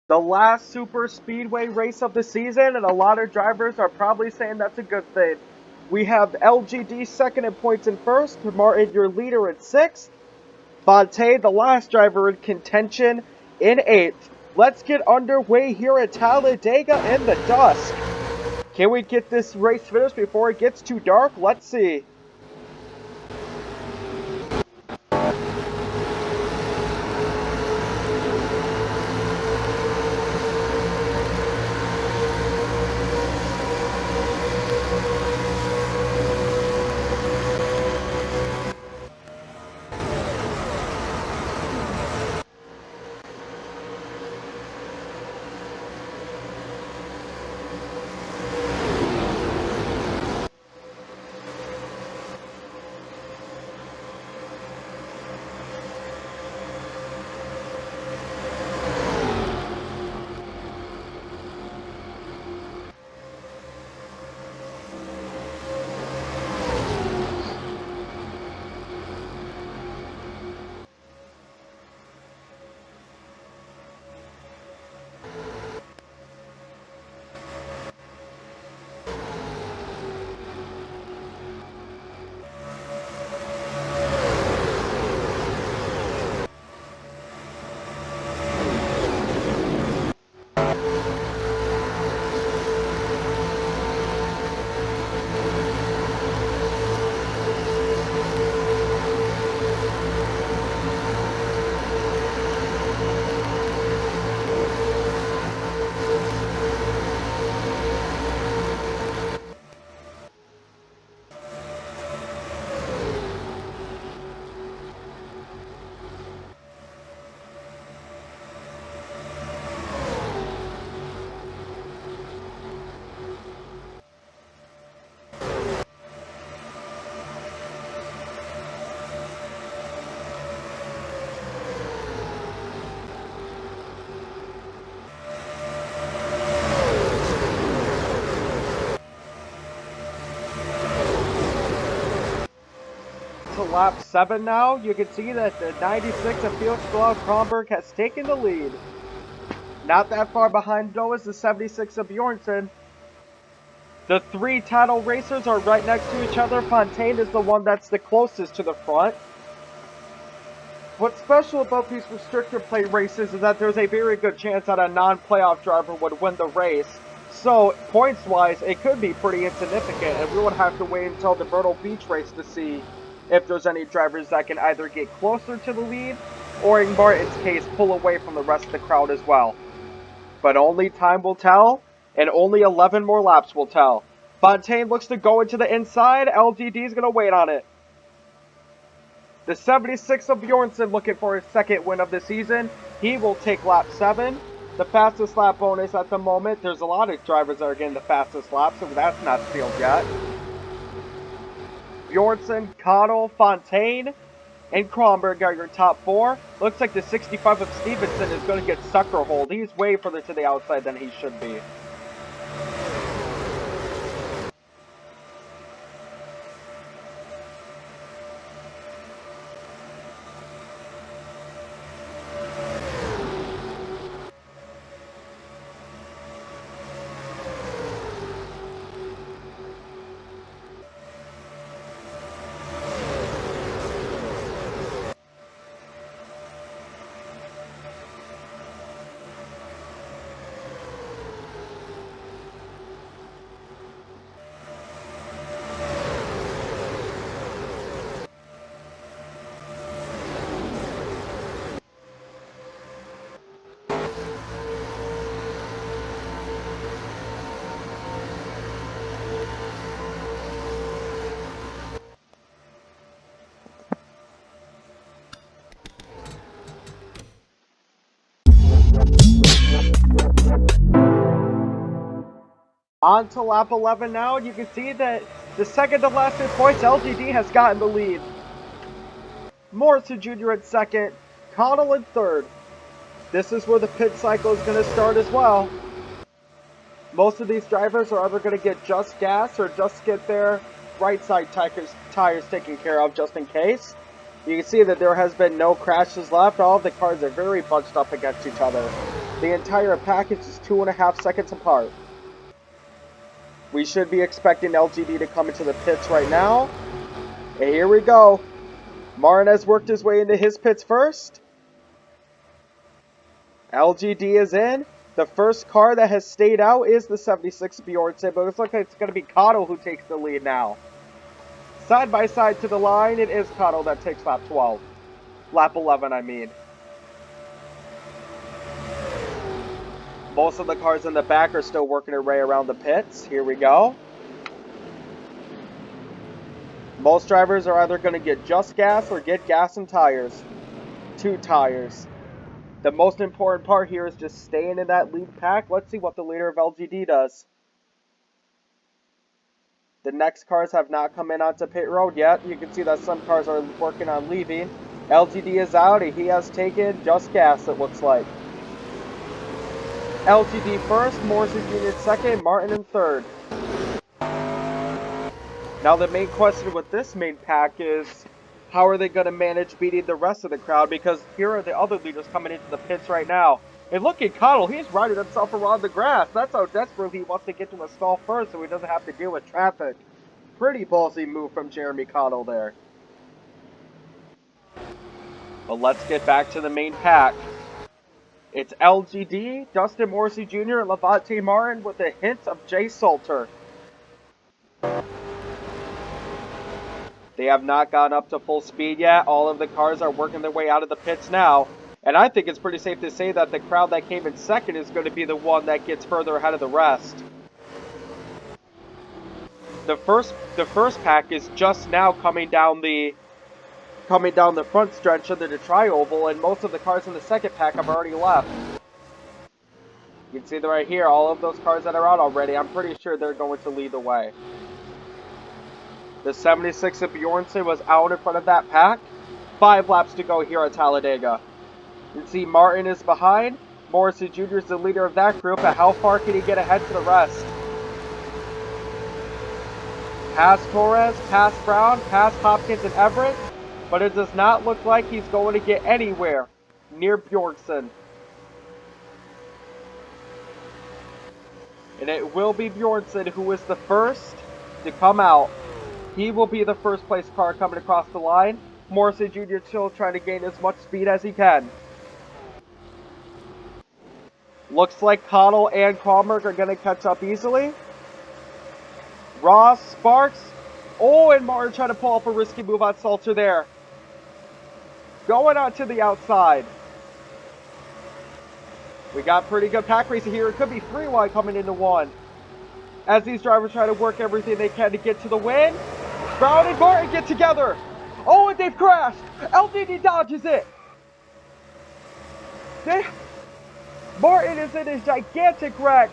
The last super speedway race of the season, and a lot of drivers are probably saying that's a good thing. We have LGD second in points in first, Martin your leader in sixth, Fontaine the last driver in contention in eighth. Let's get underway here at Talladega in the dusk. Can we get this race finished before it gets too dark? Let's see. To lap 7 now, you can see that the 96 of Felix Kronberg has taken the lead. Not that far behind though is the 76 of Bjornsson. The three title racers are right next to each other. Fontaine is the one that's the closest to the front. What's special about these restrictor plate races is that there's a very good chance that a non-playoff driver would win the race. So, points-wise, it could be pretty insignificant, and we would have to wait until the Myrtle Beach race to see if there's any drivers that can either get closer to the lead, or in Martin's case, pull away from the rest of the crowd as well. But only time will tell, and only 11 more laps will tell. Fontaine looks to go into the inside. LGD is going to wait on it. The 76 of Bjornsson looking for his second win of the season. He will take lap 7. The fastest lap bonus at the moment. There's a lot of drivers that are getting the fastest lap, so that's not sealed yet. Bjornsson, Connell, Fontaine, and Kronberg are your top 4. Looks like the 65 of Stevenson is going to get sucker hold. He's way further to the outside than he should be. On to lap 11 now, and you can see that the second to last 2 points, LGD has gotten the lead. Morrison Jr. in second, Connell in third. This is where the pit cycle is going to start as well. Most of these drivers are either going to get just gas or just get their right side tires taken care of just in case. You can see that there has been no crashes left. All of the cars are very bunched up against each other. The entire package is 2.5 seconds apart. We should be expecting LGD to come into the pits right now. And here we go. Martin has worked his way into his pits first. LGD is in. The first car that has stayed out is the 76 Bjornsson, but it looks like it's going to be Cottle who takes the lead now. Side by side to the line, it is Cottle that takes lap 12. Lap 11, I mean. Most of the cars in the back are still working their way around the pits. Here we go. Most drivers are either going to get just gas or get gas and tires. 2 tires. The most important part here is just staying in that lead pack. Let's see what the leader of LGD does. The next cars have not come in onto pit road yet. You can see that some cars are working on leaving. LGD is out. He has taken just gas, it looks like. LGD first, Morrissey Jr. second, Martin in third. Now the main question with this main pack is, how are they going to manage beating the rest of the crowd? Because here are the other leaders coming into the pits right now. And look at Cottle, he's riding himself around the grass. That's how desperately he wants to get to a stall first so he doesn't have to deal with traffic. Pretty ballsy move from Jeremy Cottle there. But let's get back to the main pack. It's LGD, Dustin Morrissey Jr., and Levante Martin with a hint of Jay Salter. They have not gone up to full speed yet. All of the cars are working their way out of the pits now. And I think it's pretty safe to say that the crowd that came in second is going to be the one that gets further ahead of the rest. The first pack is just now coming down the front stretch of the tri-oval, and most of the cars in the second pack have already left. You can see that right here, all of those cars that are out already, I'm pretty sure they're going to lead the way. The 76 of Bjornsson was out in front of that pack. 5 laps to go here at Talladega. You can see Martin is behind. Morrissey Jr. is the leader of that group, but how far can he get ahead to the rest? Past Torres, past Brown, past Hopkins and Everett, but it does not look like he's going to get anywhere near Bjornsson. And it will be Bjornsson who is the first to come out. He will be the first place car coming across the line. Morrissey Jr. still trying to gain as much speed as he can. Looks like Cottle and Kronberg are going to catch up easily. Ross, Sparks. Oh, and Martin trying to pull off a risky move on Salter there. Going out to the outside. We got pretty good pack racing here. It could be 3 wide coming into 1. As these drivers try to work everything they can to get to the win. Brown and Martin get together. Oh, and they've crashed. LGD dodges it. Martin is in his gigantic wreck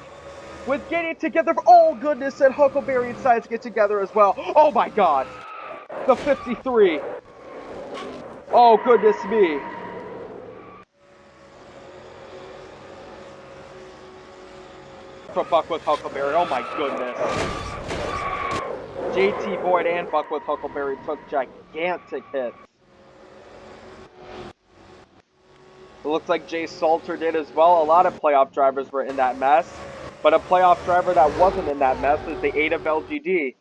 with getting together. Oh, goodness, and Huckleberry and Sides get together as well. Oh, my God. The 53. Oh, goodness me. For Buckworth Huckleberry. Oh, my goodness. JT Boyd and Buckworth Huckleberry took gigantic hits. It looks like Jay Salter did as well. A lot of playoff drivers were in that mess. But a playoff driver that wasn't in that mess is the 8 of LGD.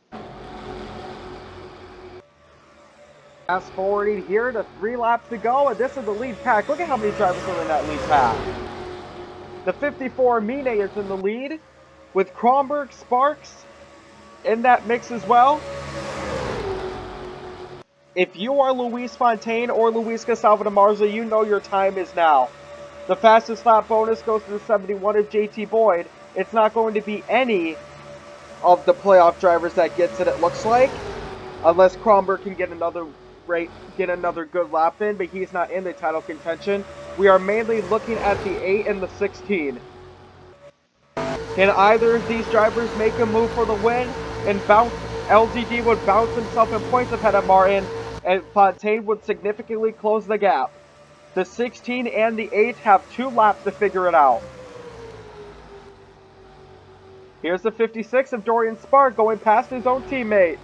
Fast forwarding here to 3 laps to go, and this is the lead pack. Look at how many drivers are in that lead pack. The 54 Mine is in the lead, with Kronberg, Sparks in that mix as well. If you are Luis Fontaine or Luis Gustavo de Marza, you know your time is now. The fastest lap bonus goes to the 71 of JT Boyd. It's not going to be any of the playoff drivers that gets it, it looks like. Unless Kronberg can get another good lap in, but he's not in the title contention. We are mainly looking at the 8 and the 16. Can either of these drivers make a move for the win and bounce? LGD would bounce himself in points ahead of Martin, and Fontaine would significantly close the gap. The 16 and the 8 have 2 laps to figure it out. Here's the 56 of Dorian Spark going past his own teammate.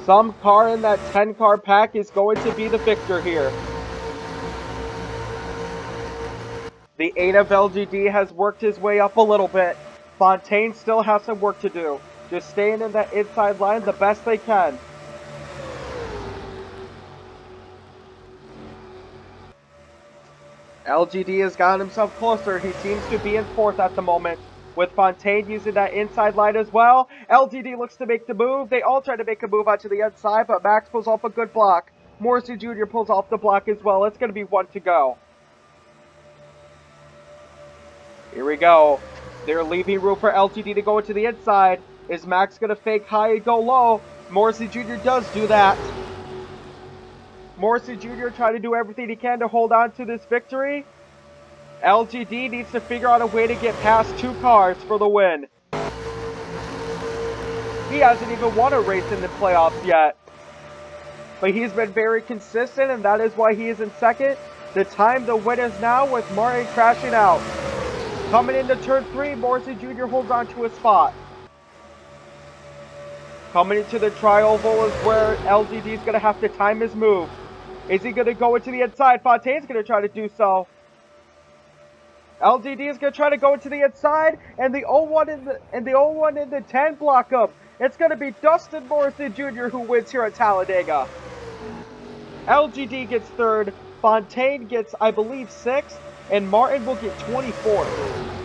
Some car in that 10-car pack is going to be the victor here. The 8 of LGD has worked his way up a little bit. Fontaine still has some work to do. Just staying in that inside line the best they can. LGD has gotten himself closer. He seems to be in 4th at the moment, with Fontaine using that inside line as well. LGD looks to make the move. They all try to make a move out to the inside, but Max pulls off a good block. Morrissey Jr. pulls off the block as well. It's going to be 1 to go. Here we go. They're leaving room for LGD to go into the inside. Is Max going to fake high and go low? Morrissey Jr. does do that. Morrissey Jr. trying to do everything he can to hold on to this victory. LGD needs to figure out a way to get past 2 cars for the win. He hasn't even won a race in the playoffs yet. But he's been very consistent, and that is why he is in 2nd. The time to win is now with Martin crashing out. Coming into turn 3, Morrissey Jr. holds on to a spot. Coming into the tri-oval is where LGD is going to have to time his move. Is he going to go into the inside? Fontaine's going to try to do so. LGD is going to try to go into the inside, and the 01 in the 10 block up. It's going to be Dustin Morrissey Jr. who wins here at Talladega. LGD gets 3rd, Fontaine gets, I believe, 6th, and Martin will get 24th.